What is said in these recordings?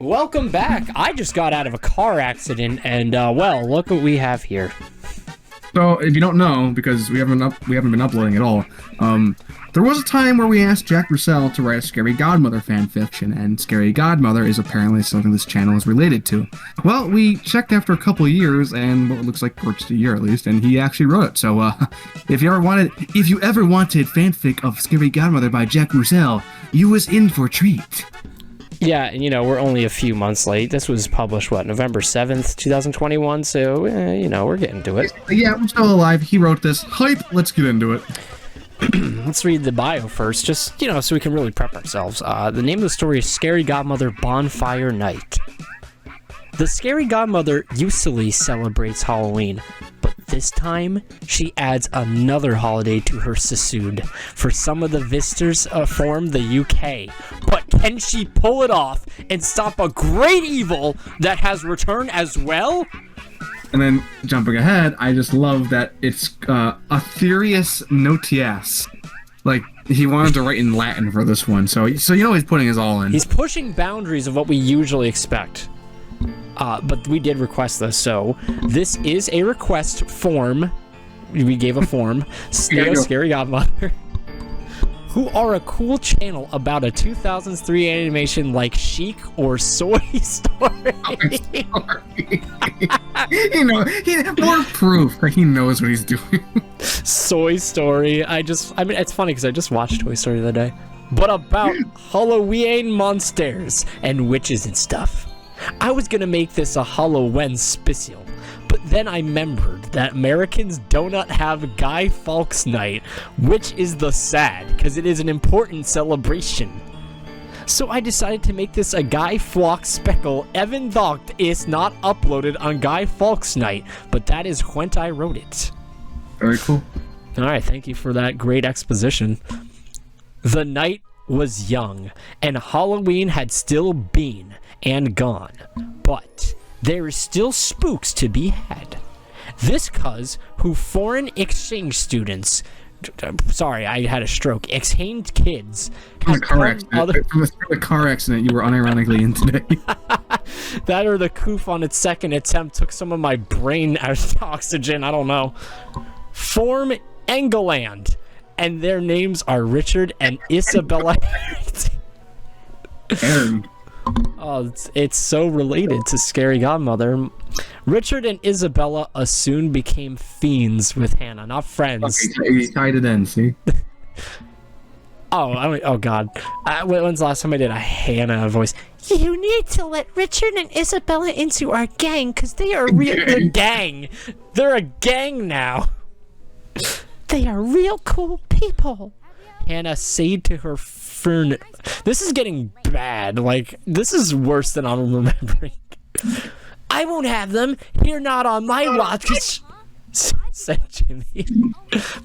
Welcome back. I just got out of a car accident, and well, look what we have here. So, if you don't know, because we haven't been uploading at all, there was a time where we asked Jack Russel to write a Scary Godmother fanfiction, and Scary Godmother is apparently something this channel is related to. Well, we checked after a couple of years, and what looks like just a year at least, and he actually wrote it. So, if you ever wanted fanfic of Scary Godmother by Jack Russel, you was in for a treat. Yeah, and we're only a few months late. This was published, November 7th, 2021, so, we're getting to it. Yeah, we're still alive. He wrote this. Hype, let's get into it. Let's read the bio first, just, so we can really prep ourselves. The name of the story is Scary Godmother Bonfire Night. The Scary Godmother usually celebrates Halloween, but this time, she adds another holiday to her sassoon. For some of the visitors from the UK. But can she pull it off and stop a great evil that has returned as well? And then, jumping ahead, I just love that it's Aetherius Notias. Like, he wanted to write in Latin for this one, so he's putting his all in. He's pushing boundaries of what we usually expect. But we did request this, so this is a request form. We gave a form. Scary Godmother. Who are a cool channel about a 2003 animation like Chic or Soy Story. More proof that he knows what he's doing. Soy Story. It's funny because I just watched Toy Story the other day. But about Halloween monsters and witches and stuff. I was gonna make this a Halloween special, but then I remembered that Americans do not have Guy Fawkes Night, which is the sad, because it is an important celebration. So I decided to make this a Guy Fawkes speckle, even though it's not uploaded on Guy Fawkes Night, but that is when I wrote it. Very cool. Alright, thank you for that great exposition. The night was young, and Halloween had still been and gone, but there is still spooks to be had. This cuz who foreign exchange students, sorry, I had a stroke, exchange kids, from the car accident you were unironically in today. That or the coof on its second attempt took some of my brain oxygen, I don't know. Form England, and their names are Richard and Isabella. Aaron. Oh, it's so related to Scary Godmother. Richard and Isabella soon became fiends with Hannah, not friends. Okay, he tied it in, see? Oh God. When's the last time I did a Hannah voice? You need to let Richard and Isabella into our gang, because they are real gang. They're a gang now. They are real cool people. Hannah said to her friend. This is getting bad. Like, this is worse than I'm remembering. I won't have them. You're not on my watch, said Jimmy.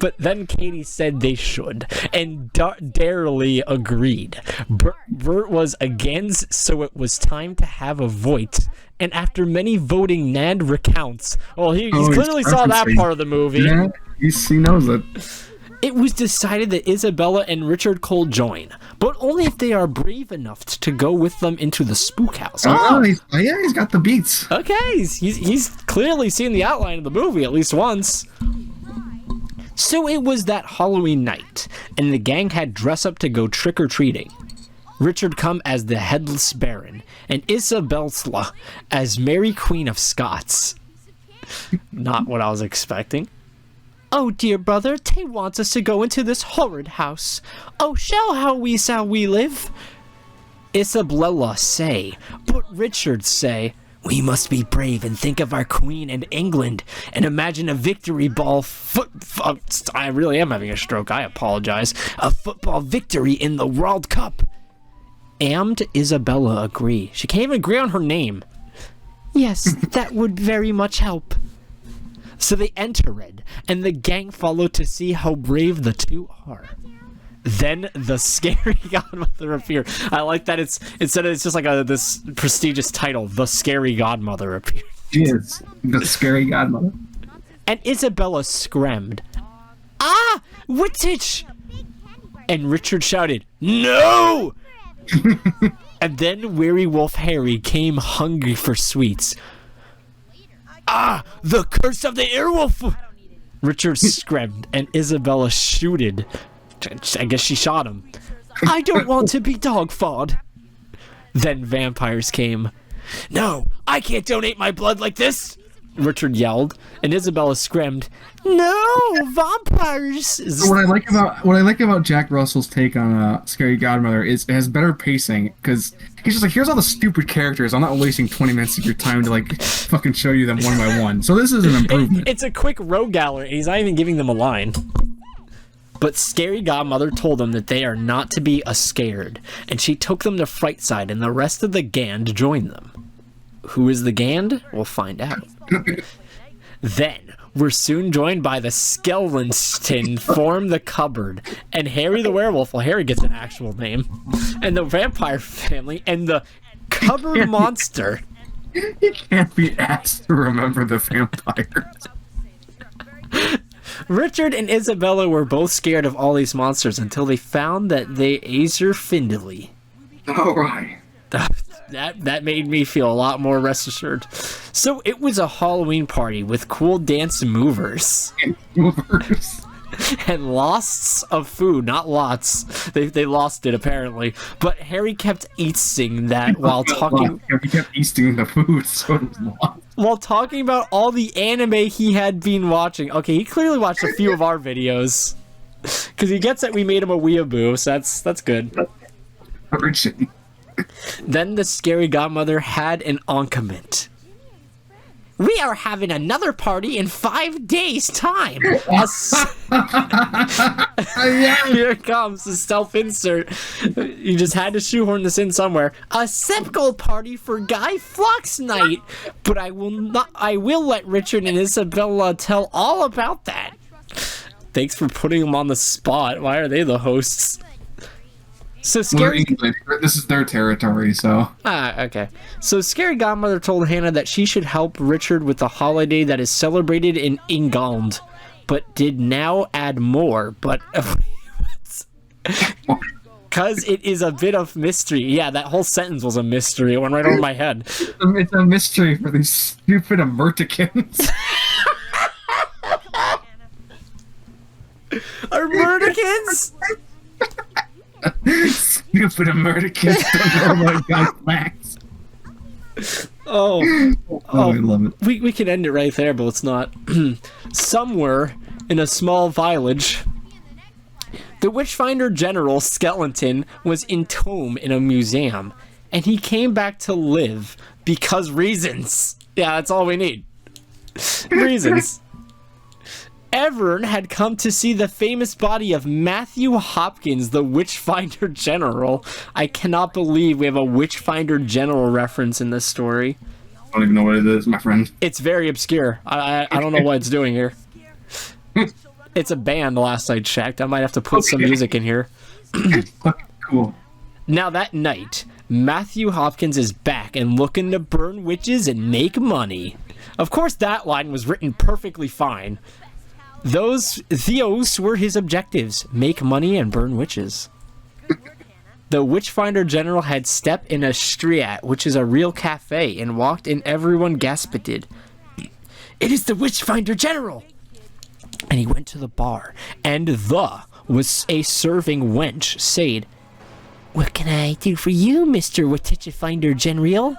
But then Katie said they should, and Darely agreed. Bert was against, so it was time to have a vote. And after many voting, Nan recounts. Well, he clearly saw that part of the movie. Yeah, he knows it. It was decided that Isabella and Richard Cole join, but only if they are brave enough to go with them into the spook house. He's got the beats. Okay, he's clearly seen the outline of the movie at least once. So it was that Halloween night, and the gang had dressed up to go trick-or-treating. Richard come as the Headless Baron, and Isabella as Mary Queen of Scots. Not what I was expecting. Oh, dear brother, they want us to go into this horrid house. Oh, shall we live? Isabella say, but Richard say, we must be brave and think of our queen and England, and imagine a victory ball I really am having a stroke, I apologize. A football victory in the World Cup. And Isabella agree. She can't even agree on her name. Yes, that would very much help. So they enter it, and the gang follow to see how brave the two are. Then the Scary Godmother appeared. I like that it's just like this prestigious title, The Scary Godmother appeared. She is the Scary Godmother. And Isabella screamed, "Ah, what's it?" And Richard shouted, "No!" And then Werewolf Harry came hungry for sweets. Ah, the curse of the earwolf! Richard screamed, and Isabella shooted. I guess she shot him. I don't want to be dog-fawed. Then vampires came. No, I can't donate my blood like this! Richard yelled, and Isabella screamed, "No, vampires!" What I like about Jack Russell's take on Scary Godmother is it has better pacing, because he's just like, here's all the stupid characters. I'm not wasting 20 minutes of your time to like fucking show you them one by one. So this is an improvement. It's a quick rogue gallery. He's not even giving them a line. But Scary Godmother told them that they are not to be scared, and she took them to Frightside, and the rest of the Gand joined them. Who is the Gand? We'll find out. Then, we're soon joined by the Skeleton form the cupboard, and Harry the werewolf. Well, Harry gets an actual name, and the vampire family, and the cupboard monster. He can't be asked to remember the vampires. Richard and Isabella were both scared of all these monsters until they found that they Azer Findley. All right. That made me feel a lot more rest assured. So it was a Halloween party with cool dance movers. And lots of food, not lots. They lost it apparently. But Harry kept eating that while talking. He kept eating the food, so it was lost. While talking about all the anime he had been watching. Okay, he clearly watched a few of our videos. Because he gets that we made him a weeaboo, so that's good. Origin. Then the Scary Godmother had an oncomment. We are having another party in 5 days' time. Here it comes, the self-insert. You just had to shoehorn this in somewhere. A sepulchral party for Guy Fawkes night. But I will let Richard and Isabella tell all about that. Thanks for putting them on the spot. Why are they the hosts? So Scary... This is their territory, so... okay. So Scary Godmother told Hannah that she should help Richard with the holiday that is celebrated in England, but did now add more, but... Because it is a bit of mystery. Yeah, that whole sentence was a mystery. It went right over my head. It's a mystery for these stupid Americans. Americans? Stupid Americans don't know about Guy Fawkes. Oh, I love it. We can end it right there, but it's not. Somewhere in a small village, the Witchfinder General Skeleton was entombed in a museum, and he came back to live because reasons. Yeah, that's all we need. Reasons. Evern had come to see the famous body of Matthew Hopkins, the Witchfinder General. I cannot believe we have a Witchfinder General reference in this story. I don't even know what it is, my friend. It's very obscure. I don't know what it's doing here. It's a band, last I checked. I might have to put some music in here. Cool. Now that night, Matthew Hopkins is back and looking to burn witches and make money. Of course, that line was written perfectly fine. Those were his objectives: make money and burn witches. The Witchfinder General had stepped in a Striat, which is a real cafe, and walked in. Everyone gasped. It is the Witchfinder General! And he went to the bar, and was a serving wench, said, "What can I do for you, Mr. Witchfinder General?"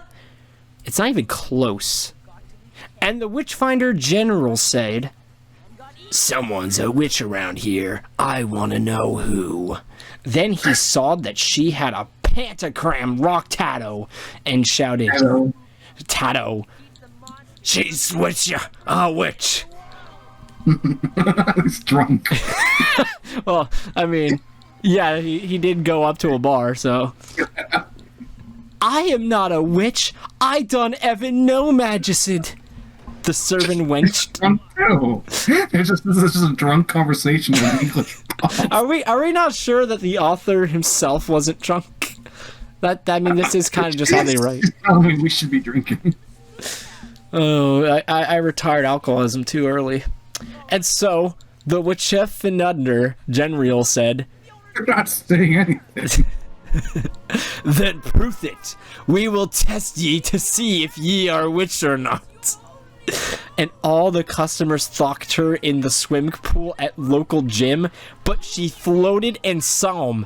It's not even close. And the Witchfinder General said, "Someone's a witch around here. I want to know who." Then he saw that she had a pentagram rock tattoo and shouted, "Tattoo! She's a witch." He's drunk. Well, I mean, yeah, he did go up to a bar, so. "I am not a witch. I done even no magicid." The servant wench. Drunk too. This is a drunk conversation in English. Are we not sure that the author himself wasn't drunk? I mean, this is kind of just how they write. I mean, we should be drinking. Oh, I retired alcoholism too early. And so, the Witchfinder General said, You're not saying anything. Then prove it. We will test ye to see if ye are witch or not. And all the customers thocked her in the swimming pool at local gym, but she floated and saw 'em.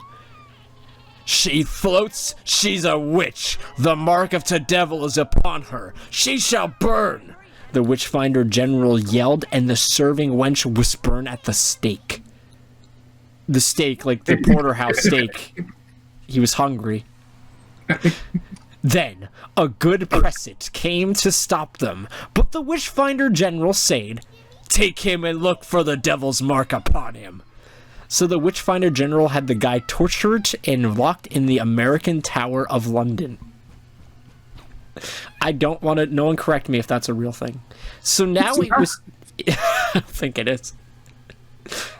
She floats, she's a witch. The mark of the devil is upon her. She shall burn. The Witchfinder General yelled, and the serving wench was burned at the stake. The steak, like the porterhouse steak. He was hungry. Then, a good precedent came to stop them, but the Witchfinder General said, "Take him and look for the devil's mark upon him." So the Witchfinder General had the guy tortured and locked in the American Tower of London. I don't want to, no one correct me if that's a real thing. So now it was, I don't think it is.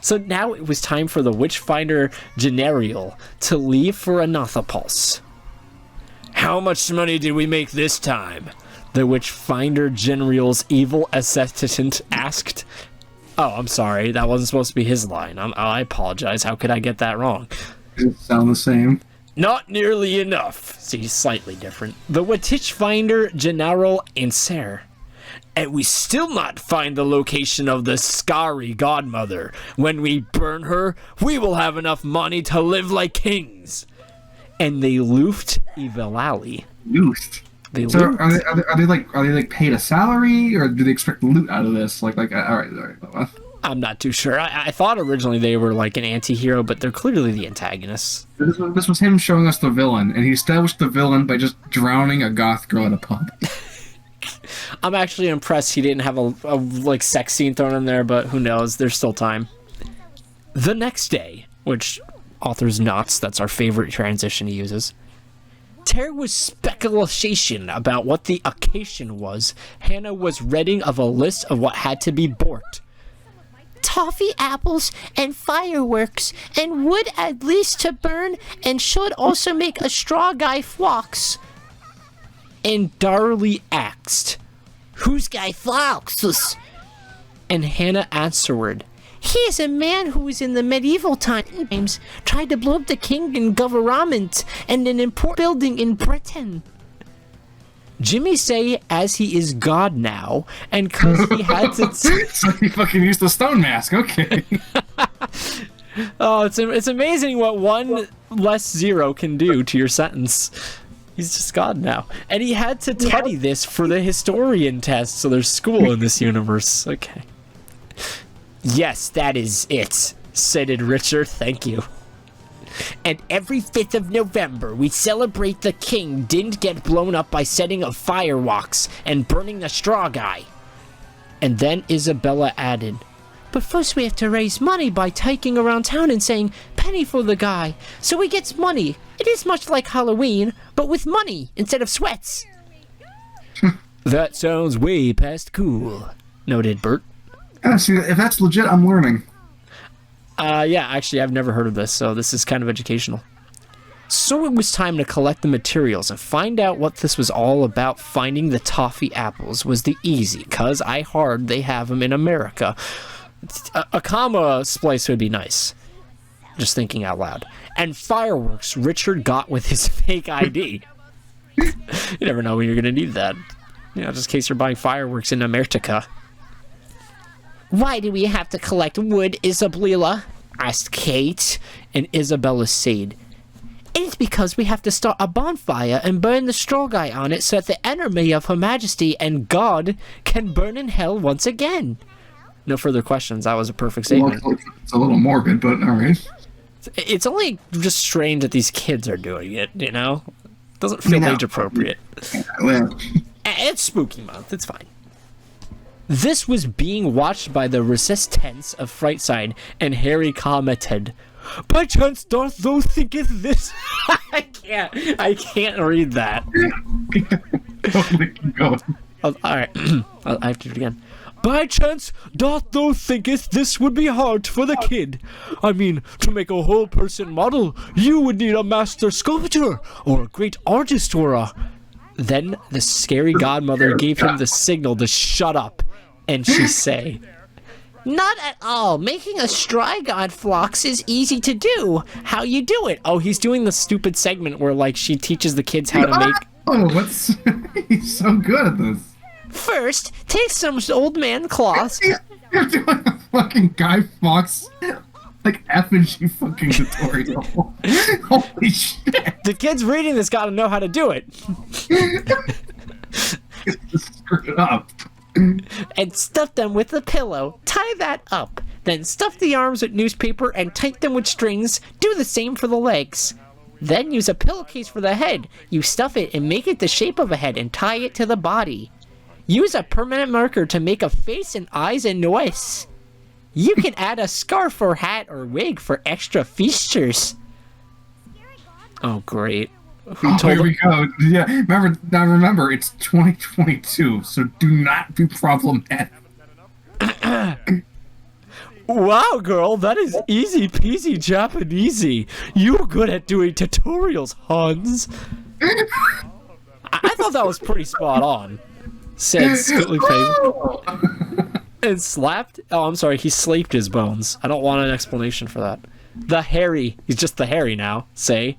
So now it was time for the Witchfinder General to leave for Anathapulse. "How much money did we make this time?" the Witchfinder General's evil assistant asked. Oh, I'm sorry. That wasn't supposed to be his line. I apologize. How could I get that wrong? It sound the same. "Not nearly enough." See, slightly different. The Witchfinder General answered, "And we still not find the location of the scary godmother. When we burn her, we will have enough money to live like kings." And they loofed Evilali. Loofed? So are they like paid a salary, or do they expect loot out of this? All right. I'm not too sure. I thought originally they were like an anti-hero, but they're clearly the antagonists. This was him showing us the villain, and he established the villain by just drowning a goth girl at a pub. I'm actually impressed he didn't have a like sex scene thrown in there, but who knows? There's still time. The next day, which author's notes, that's our favorite transition he uses. There was speculation about what the occasion was. Hannah was reading of a list of what had to be bought. Toffee apples and fireworks and wood at least to burn, and should also make a straw guy flocks. And Darley asked, "Who's guy flocks?" And Hannah answered, "He is a man who was in the medieval times, tried to blow up the king and government and an important building in Britain." Jimmy say as he is God now, and cause he had to... So he fucking used the stone mask, okay. Oh, it's amazing what one less zero can do to your sentence. He's just God now. And he had to study this for the historian test, so there's school in this universe. Okay. "Yes, that is it," said Richard. "Thank you. And every 5th of November, we celebrate the king didn't get blown up by setting of fireworks and burning the straw guy." And then Isabella added, "But first we have to raise money by taking around town and saying, 'Penny for the guy,' so he gets money. It is much like Halloween, but with money instead of sweats." "That sounds way past cool," noted Bert. Yeah, see, if that's legit, I'm learning. Yeah, actually, I've never heard of this, so this is kind of educational. So it was time to collect the materials and find out what this was all about. Finding the toffee apples was the easy, cause I heard they have them in America. A comma splice would be nice. Just thinking out loud. And fireworks Richard got with his fake ID. You never know when you're gonna need that. Just in case you're buying fireworks in America. "Why do we have to collect wood, Isabella?" asked Kate, and Isabella said, "It is because we have to start a bonfire and burn the straw guy on it so that the enemy of Her Majesty and God can burn in hell once again." No further questions. That was a perfect statement. Well, it's a little morbid, but alright. It's only just strange that these kids are doing it, It doesn't feel age appropriate. Well, It's spooky month. It's fine. This was being watched by the resistance of Frightside, and Harry commented, "By chance doth thou thinketh this?" I can't read that. Go. Alright, I have to do it again. "By chance doth thou thinketh this would be hard for the kid? I mean, to make a whole person model, you would need a master sculptor, or a great artist, or a..." Then the scary godmother gave him the signal to shut up, and she say, Not at all. Making a Strigod Phlox is easy to do. How you do it? Oh, he's doing the stupid segment where, like, she teaches the kids how to make... Oh, what's... He's so good at this. First, take some old man cloths. You're doing a fucking Guy Fawkes, like, effigy fucking tutorial. Holy shit. The kids reading this gotta know how to do it. Just screw it up. And stuff them with a pillow. Tie that up. Then stuff the arms with newspaper and tighten them with strings. Do the same for the legs. Then use a pillowcase for the head. You stuff it and make it the shape of a head and tie it to the body. Use a permanent marker to make a face and eyes and nose. You can add a scarf or hat or wig for extra features. Oh, great. Here we go. Yeah, remember, it's 2022, so do not be problematic. Wow, girl, that is easy peasy Japanesey. You're good at doing tutorials, Hans. I thought that was pretty spot on. Said Scootly Payne. And slapped? Oh, I'm sorry, he slaped his bones. I don't want an explanation for that. The Harry. He's just the Harry now, say.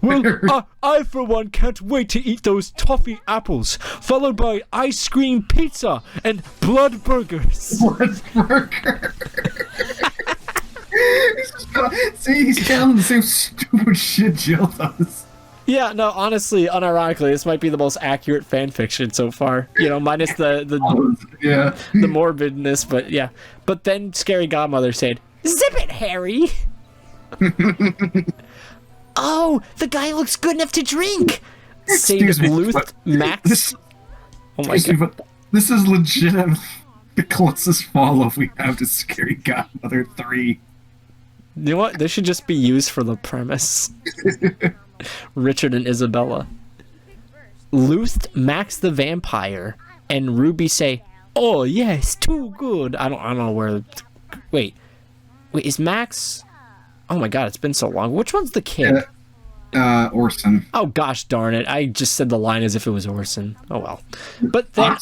Well, I for one can't wait to eat those toffee apples, followed by ice cream pizza and blood burgers. Blood burger. See, he's telling the same stupid shit Jill does. Yeah, no, honestly, unironically, this might be the most accurate fan fiction so far. You know, minus the morbidness, but yeah. But then Scary Godmother said, "Zip it, Harry." Oh, the guy looks good enough to drink. Excuse me, Max. Oh my god. But this is legitimately the closest follow we have to Scary Godmother 3. You know what? This should just be used for the premise. Richard and Isabella. Luth, Max the vampire, and Ruby say, "Oh yes, too good." I don't know where. Wait, is Max? Oh my god, it's been so long. Which one's the kid? Orson. Oh gosh darn it. I just said the line as if it was Orson. Oh well. But then,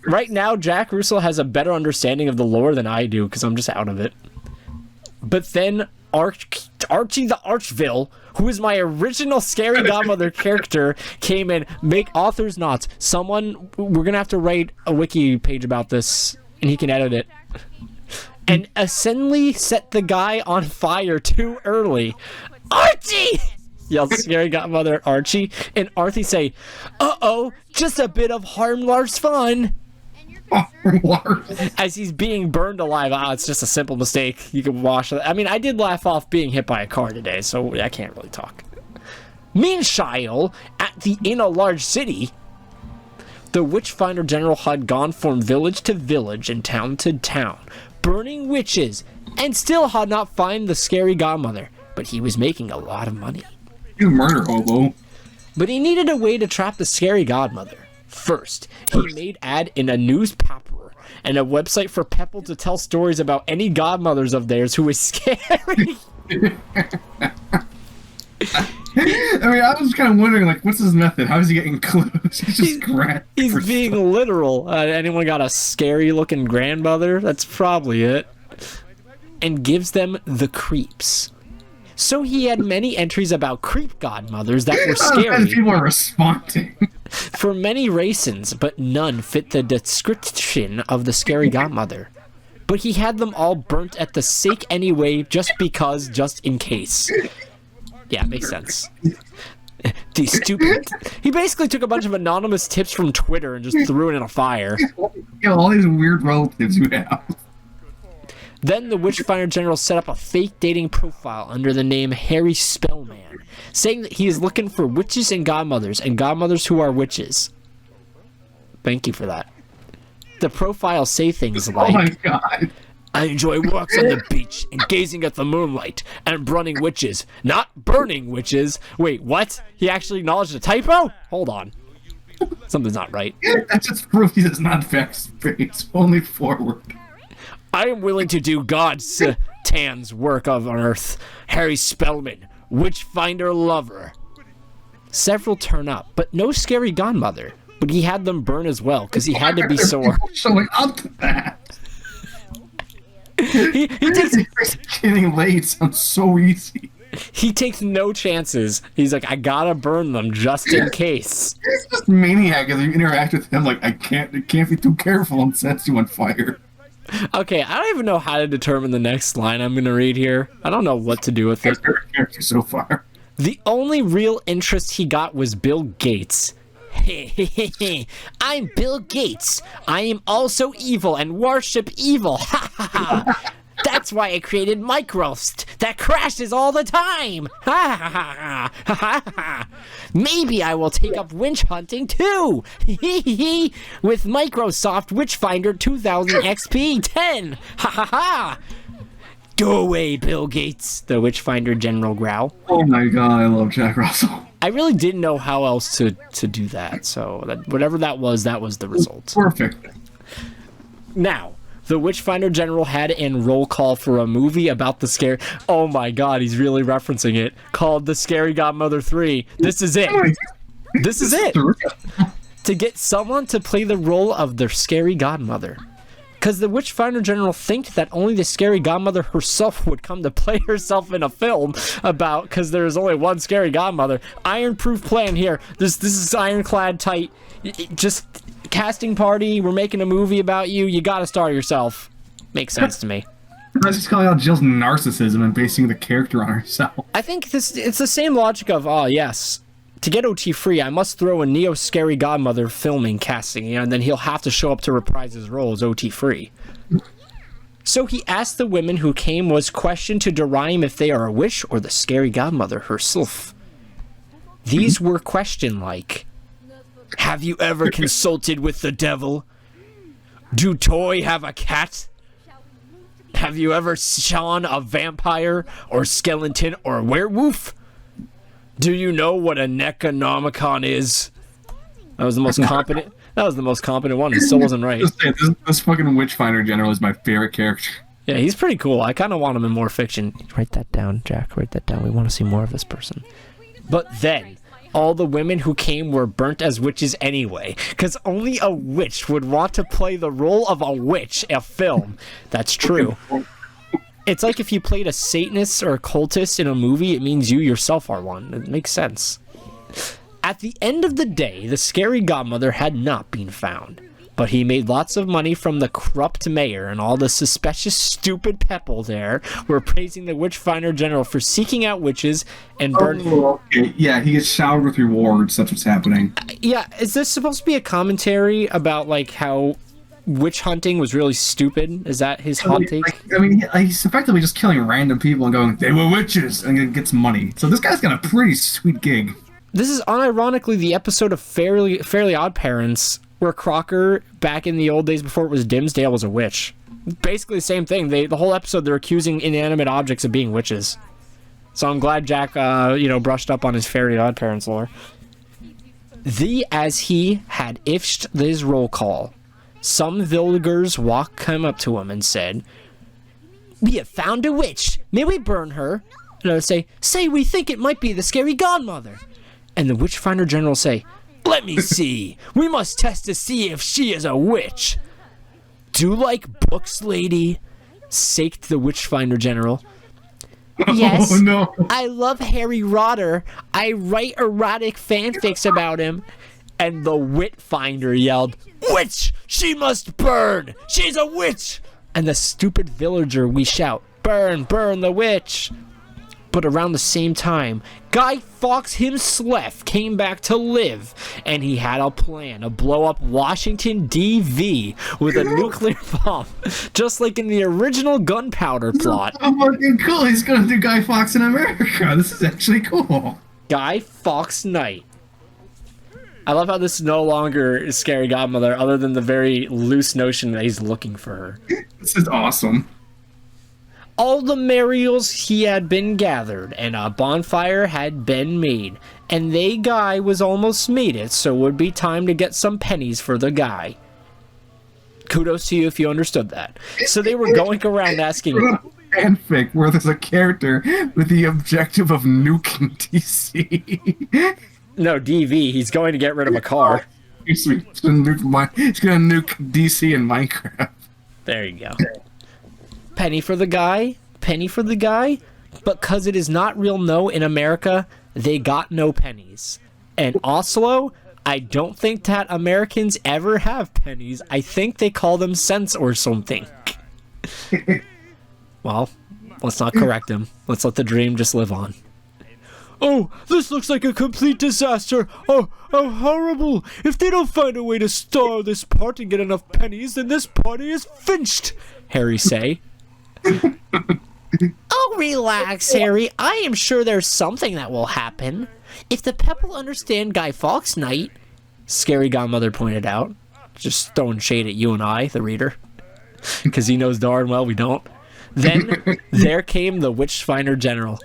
right now, Jack Russell has a better understanding of the lore than I do, because I'm just out of it. But then Archie the Archville, who is my original Scary Godmother character, came in. Make author's notes. Someone, we're going to have to write a wiki page about this, and he can edit it. And essentially set the guy on fire too early. Archie! Yells Scary Godmother Archie, and Archie say, "Uh-oh, just a bit of harmless fun." As he's being burned alive. It's just a simple mistake. You can wash it. I mean, I did laugh off being hit by a car today, so I can't really talk. Meanwhile, at the in a large city, the Witchfinder General had gone from village to village and town to town, burning witches, and still had not found the Scary Godmother. But he was making a lot of money. You murder hobo. But he needed a way to trap the Scary Godmother. First, he made ad in a newspaper and a website for people to tell stories about any godmothers of theirs who is scary. I mean, I was kind of wondering, like, what's his method? How is he getting clues? He's being literal. Anyone got a scary-looking grandmother? That's probably it. And gives them the creeps. So he had many entries about creep godmothers that were scary. People are responding. For many reasons, but none fit the description of the Scary Godmother. But he had them all burnt at the stake anyway, just because, just in case. Yeah, makes sense. He basically took a bunch of anonymous tips from Twitter and just threw it in a fire. You know, all these weird relatives you have. Then the Witchfinder General set up a fake dating profile under the name Harry Spellman, saying that he is looking for witches and godmothers who are witches. Thank you for that. The profiles say things like, "Oh my god. I enjoy walks on the beach and gazing at the moonlight and burning witches, not burning witches." Wait, what? He actually acknowledged a typo? Hold on. Something's not right. That just proves it's not backspace, only forward. I am willing to do God's Tan's work on Earth. Harry Spellman, Witchfinder lover. Several turn up, but no Scary Godmother. But he had them burn as well, because he had to be sore. Showing up to that. he takes Getting laid sounds so easy. he takes no chances. He's like, I gotta burn them just in case. He's just maniac as you interact with him. Like, I can't be too careful and sets you on fire. Okay, I don't even know how to determine the next line I'm gonna read here. I don't know what to do with it. Favorite character so far. The only real interest he got was Bill Gates. I'm Bill Gates. I am also evil and worship evil. Ha ha ha. That's why I created Microst that crashes all the time. Ha ha ha ha ha ha. Maybe I will take up witch hunting too. With Microsoft Witchfinder 2000 XP 10. Ha ha ha. Go away, Bill Gates, the Witchfinder General growl. Oh my god, I love Jack Russell. I really didn't know how else to do that, so whatever that was the result. Perfect. Now, the Witchfinder General had in roll call for a movie about the scary... Oh my god, he's really referencing it. Called The Scary Godmother 3. This is it. This is it. To get someone to play the role of their scary godmother. Because the Witchfinder General thinks that only the scary godmother herself would come to play herself in a film about, because there's only one scary godmother. Iron-proof plan here. This is ironclad tight. Just casting party. We're making a movie about you. You gotta star yourself. Makes sense to me. That's just calling out Jill's narcissism and basing the character on herself. I think it's the same logic of, oh yes, to get OT free, I must throw a Neo Scary Godmother filming casting, and then he'll have to show up to reprise his role as OT free. So he asked the women who came was questioned to derime if they are a witch or the scary godmother herself. These were questioned like, have you ever consulted with the devil? Do toy have a cat? Have you ever shone a vampire or skeleton or werewolf? Do you know what a Necronomicon is? That was the most competent. That was the most competent one. It still wasn't right. This fucking Witchfinder General is my favorite character. Yeah, he's pretty cool. I kind of want him in more fiction. Write that down, Jack. Write that down. We want to see more of this person. But then, all the women who came were burnt as witches anyway, because only a witch would want to play the role of a witch in a film. That's true. It's like if you played a Satanist or a cultist in a movie, it means you yourself are one. It makes sense. At the end of the day, the scary godmother had not been found, but he made lots of money from the corrupt mayor, and all the suspicious, stupid people there were praising the Witchfinder General for seeking out witches and burning... Oh, okay. Yeah, he gets showered with rewards. That's what's happening. Yeah, is this supposed to be a commentary about, like, how witch hunting was really stupid? Is that his hot take? He's effectively just killing random people and going, they were witches, and gets money. So this guy's got a pretty sweet gig. This is unironically the episode of Fairly Odd Parents where Crocker, back in the old days before it was Dimsdale, was a witch. Basically the same thing. The whole episode they're accusing inanimate objects of being witches. So I'm glad Jack, brushed up on his Fairly Odd Parents lore. As he had ifshed his roll call, some villagers came up to him and said, "We have found a witch. May we burn her?" And others say we think it might be the scary godmother. And the Witchfinder General say, "Let me see. We must test to see if she is a witch." "Do you like books, lady?" saked the Witchfinder General. "Yes. Oh, no. I love Harry Potter. I write erotic fanfics about him." And the Witfinder yelled, "Witch! She must burn! She's a witch!" And the stupid villager we shout, "Burn, burn the witch!" But around the same time, Guy Fawkes himself came back to live, and he had a plan to blow up Washington, D.V. with a nuclear bomb, just like in the original Gunpowder plot. Oh, fucking cool. He's gonna do Guy Fawkes in America. This is actually cool. Guy Fawkes Knight. I love how this is no longer a scary godmother, other than the very loose notion that he's looking for her. This is awesome. All the Marials he had been gathered, and a bonfire had been made, and they guy was almost made it, so it would be time to get some pennies for the guy. Kudos to you if you understood that. So they were going around asking... Fanfic where there's a character with the objective of nuking DC. No, DV, he's going to get rid of a car. He's gonna nuke DC and Minecraft. There you go. penny for the guy, but cause it is not real no in America, they got no pennies. And Oslo, I don't think that Americans ever have pennies. I think they call them cents or something. Well, let's not correct him. Let's let the dream just live on. Oh, this looks like a complete disaster. Oh, horrible. If they don't find a way to star this part and get enough pennies, then this party is finished, Harry say. Oh, relax, Harry. I am sure there's something that will happen. If the people understand Guy Fawkes Night, Scary Godmother pointed out, just throwing shade at you and I, the reader, because he knows darn well we don't. Then there came the witch finder general.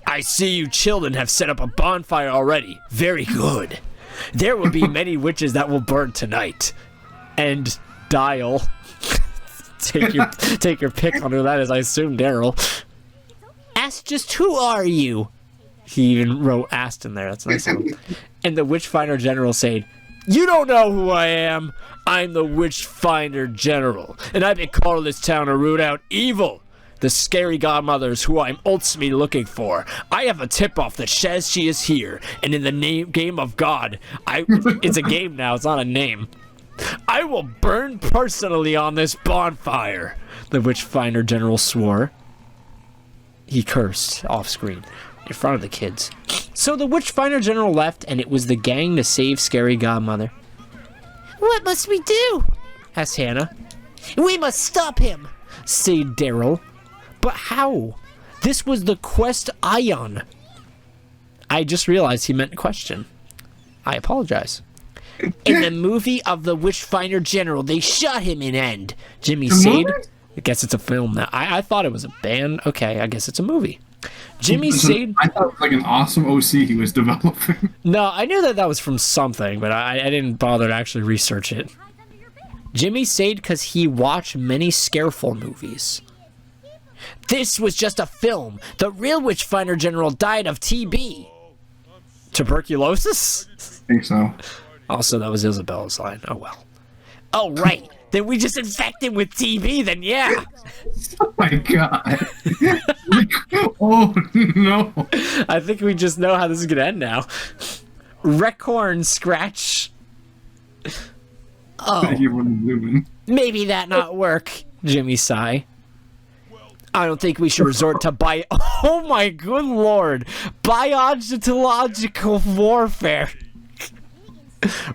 I see you children have set up a bonfire already. Very good. There will be many witches that will burn tonight. And Dial, take your pick on who that is. I assume Daryl. ask just who are you? He even wrote asked in there. That's nice of him. And the witch finder general said, you don't know who I am. I'm the witch finder general, and I've been called to this town to root out evil. The scary godmothers who I'm ultimately looking for. I have a tip-off that says she is here, and in the game of God, it's a game now, it's not a name. I will burn personally on this bonfire, the witch finder general swore. He cursed off-screen, in front of the kids. So the witch finder general left, and it was the gang to save scary godmother. What must we do? Asked Hannah. We must stop him, said Daryl. But how? This was the quest Ion. I just realized he meant question. I apologize. In the movie of the Witchfinder General, they shot him in end. Jimmy said. I guess it's a film now. I thought it was a band. Okay, I guess it's a movie. Jimmy said. I thought it was like an awesome OC he was developing. No, I knew that was from something, but I didn't bother to actually research it. Jimmy said because he watched many scareful movies. This was just a film. The real Witchfinder General died of TB. Tuberculosis? I think so. Also, that was Isabella's line. Oh, well. Oh, right. Then we just infect him with TB, then yeah. Oh, my God. Oh, no. I think we just know how this is going to end now. Recorn scratch. Oh. Maybe that not work, Jimmy sigh. I don't think we should resort to oh my good lord, biological warfare.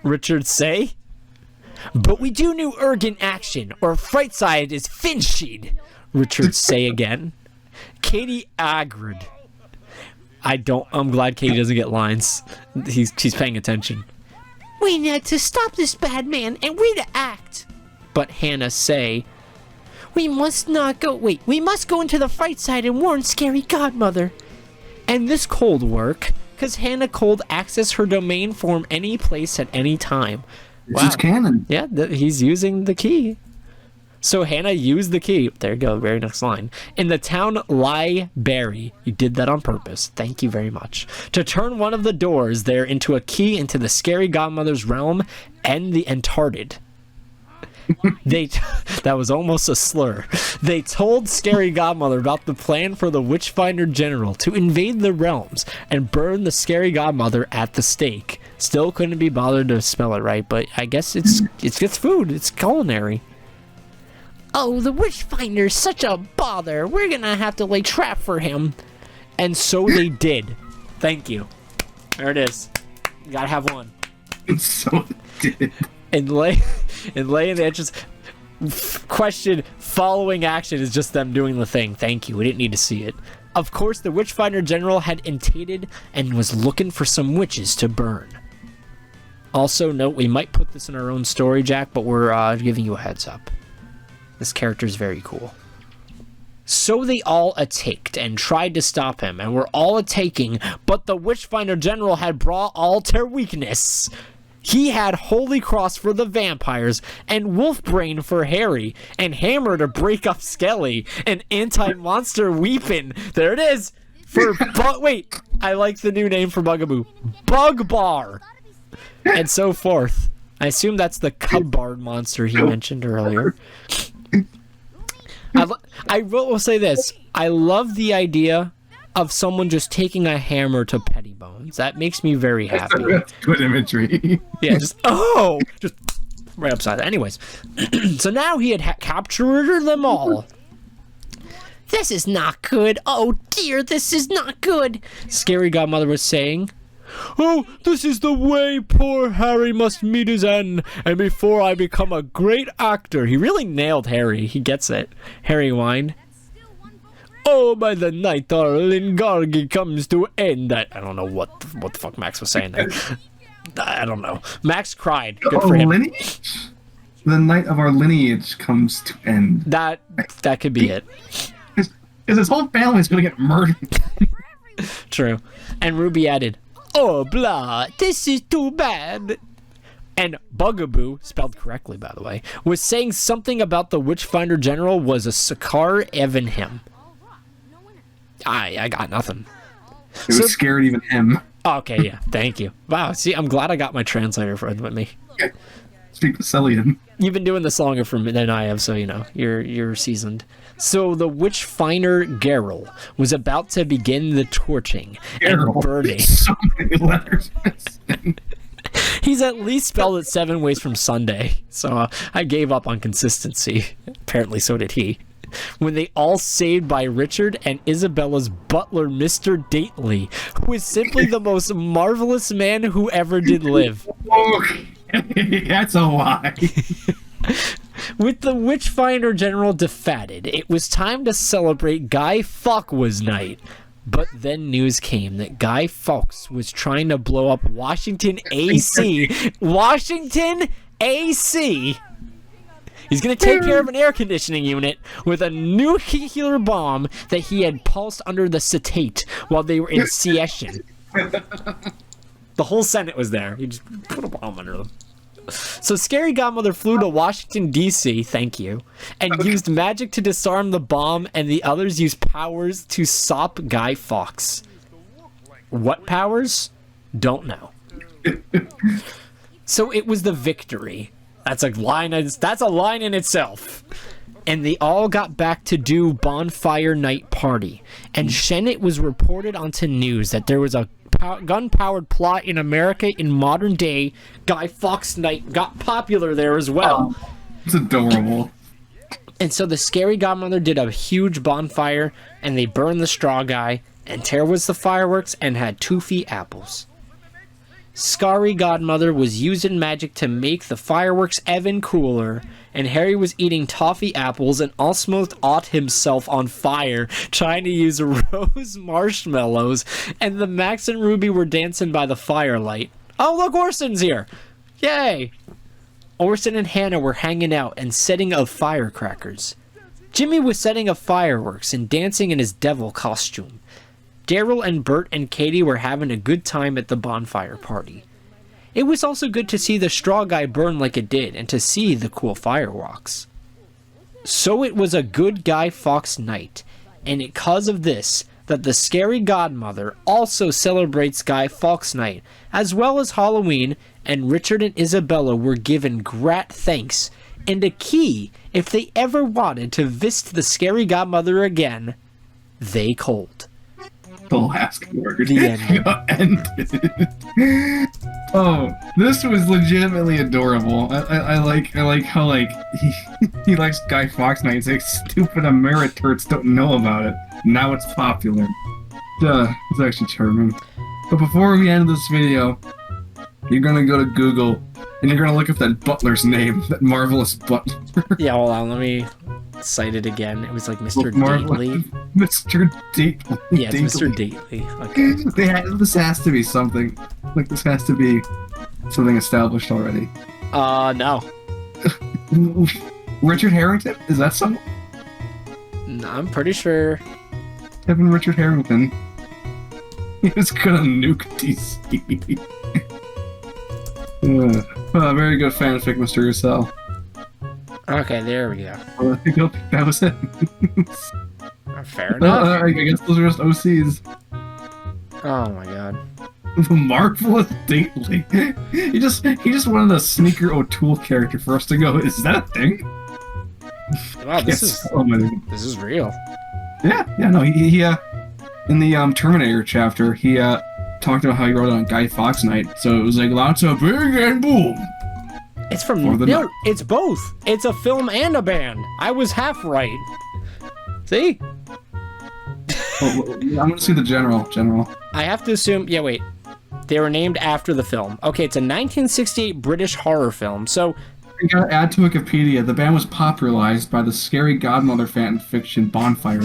Richard say. But we do new urgent action, or fright side is finished. Richard say again. Katie agreed. I'm glad Katie doesn't get lines. She's paying attention. We need to stop this bad man, and we to act. But Hannah say. We must go into the fight side and warn Scary Godmother. And this cold work, because Hannah cold access her domain from any place at any time. This is canon. Yeah, he's using the key. So Hannah used the key. There you go, very next line. In the town Lieberry. You did that on purpose. Thank you very much. To turn one of the doors there into a key into the Scary Godmother's realm and the Entarted. That was almost a slur. They told Scary Godmother about the plan for the Witchfinder General to invade the realms and burn the Scary Godmother at the stake. Still couldn't be bothered to spell it right, but I guess it's food. It's culinary. Oh, the Witchfinder's such a bother. We're gonna have to lay trap for him. And so they did. Thank you. There it is. You gotta have one. And so they did. And lay in the entrance. Question following action is just them doing the thing. Thank you. We didn't need to see it. Of course, the Witchfinder General had entated and was looking for some witches to burn. Also, note we might put this in our own story, Jack, but we're giving you a heads up. This character is very cool. So they all attacked and tried to stop him, and were all attacking, but the Witchfinder General had brought all their weakness. He had Holy Cross for the vampires, and Wolfbrain for Harry, and Hammer to break up Skelly, and Anti-Monster Weepin. There it is! Wait, I like the new name for Bugaboo. Bugbar! And so forth. I assume that's the Cubbard monster he mentioned earlier. I will say this. I love the idea of someone just taking a hammer to Pettybones. That makes me very happy. That's good imagery. Yeah, just right upside down. Anyways, so now he had captured them all. This is not good. Oh dear, this is not good. Scary Godmother was saying, "Oh, this is the way poor Harry must meet his end, and before I become a great actor." He really nailed Harry. He gets it. Harry whined. "Oh, by the night our Lingargi comes to end." I don't know what the fuck Max was saying there. I don't know. Max cried. Good for him. Lineage? The night of our lineage comes to end. That could be it. Because his whole family's gonna get murdered. True. And Ruby added, "Oh, blah, this is too bad." And Bugaboo, spelled correctly by the way, was saying something about the Witchfinder General was a Sakar Evanham. I got nothing. It was scared even him. Okay, yeah, thank you. Wow, see, I'm glad I got my translator friend with me. Speak Celian. You've been doing this longer than I have, so you know, you're seasoned. So the Witchfinder Geralt was about to begin the torching and burning. So many letters. He's at least spelled it 7 ways from Sunday, so I gave up on consistency. Apparently so did he. When they all saved by Richard and Isabella's butler, Mr. Dately, who is simply the most marvelous man who ever did live. That's a lie. With the Witchfinder General defeated, it was time to celebrate Guy Fawkes Night. But then news came that Guy Fawkes was trying to blow up Washington AC. Washington AC! He's going to take care of an air conditioning unit with a nuclear bomb that he had pulsed under the Senate while they were in session. The whole Senate was there. He just put a bomb under them. So Scary Godmother flew to Washington, D.C., thank you, and used magic to disarm the bomb, and the others used powers to stop Guy Fawkes. What powers? Don't know. So it was the victory. That's a line in itself. And they all got back to do Bonfire Night Party. And Shennet was reported onto news that there was a gun-powered plot in America in modern day. Guy Fawkes Night got popular there as well. Oh, it's adorable. And so the Scary Godmother did a huge bonfire, and they burned the straw guy, and Tara was the fireworks, and had toffee apples. Scary Godmother was using magic to make the fireworks even cooler, and Harry was eating toffee apples and almost ate himself on fire trying to use rose marshmallows, and the Max and Ruby were dancing by the firelight. Oh, look, Orson's here! Yay! Orson and Hannah were hanging out and setting up firecrackers. Jimmy was setting up fireworks and dancing in his devil costume. Daryl and Bert and Katie were having a good time at the bonfire party. It was also good to see the straw guy burn like it did and to see the cool fireworks. So it was a good Guy Fawkes night, and because of this, that the Scary Godmother also celebrates Guy Fawkes Night, as well as Halloween, and Richard and Isabella were given great thanks, and a key if they ever wanted to visit the Scary Godmother again. They called. The last word. The end. Oh, this was legitimately adorable. I like how he likes Guy Fawkes Night. He's like, stupid Ameriturks don't know about it. Now it's popular. It's actually charming. But before we end this video, you're gonna go to Google and you're gonna look up that butler's name, that marvelous butler. Yeah, hold on, let me cite it again. It was like Mr. Dately. Mr. Dately. Yeah, it's Mr. Dately. Okay. This has to be something. Like, this has to be something established already. No. Richard Harrington? Is that someone? No, I'm pretty sure. Kevin Richard Harrington. He was gonna nuke DC. Very good fanfic, Mr. Russel. Okay, there we go. I think that was it. Fair enough. I guess those are just OCs. Oh my god. The marvelous Dately. He just wanted a Sneaker O'Toole character for us to go, is that a thing? Wow, this It's is so amazing. this is real. Yeah, no, he in the Terminator chapter, he talked about how he wrote it on Guy Fawkes night, so it was like lots of big and boom. It's from Or the no, night. it's both. It's a film and a band. I was half right. See? Oh, I'm gonna see the general. I have to assume. Yeah, wait. They were named after the film. Okay, it's a 1968 British horror film. So, You gotta add to Wikipedia, the band was popularized by the scary Godmother fan fiction Bonfire.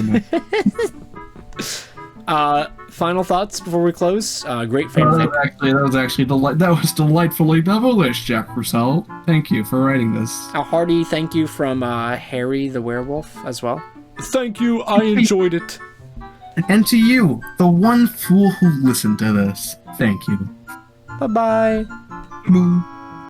final thoughts before we close. Great that fanfic. was actually that was delightfully devilish, Jack Russell. Thank you for writing this. A hearty thank you from Harry the werewolf as well. Thank you. I enjoyed it. And to you, the one fool who listened to this, thank you. Bye bye. Boo.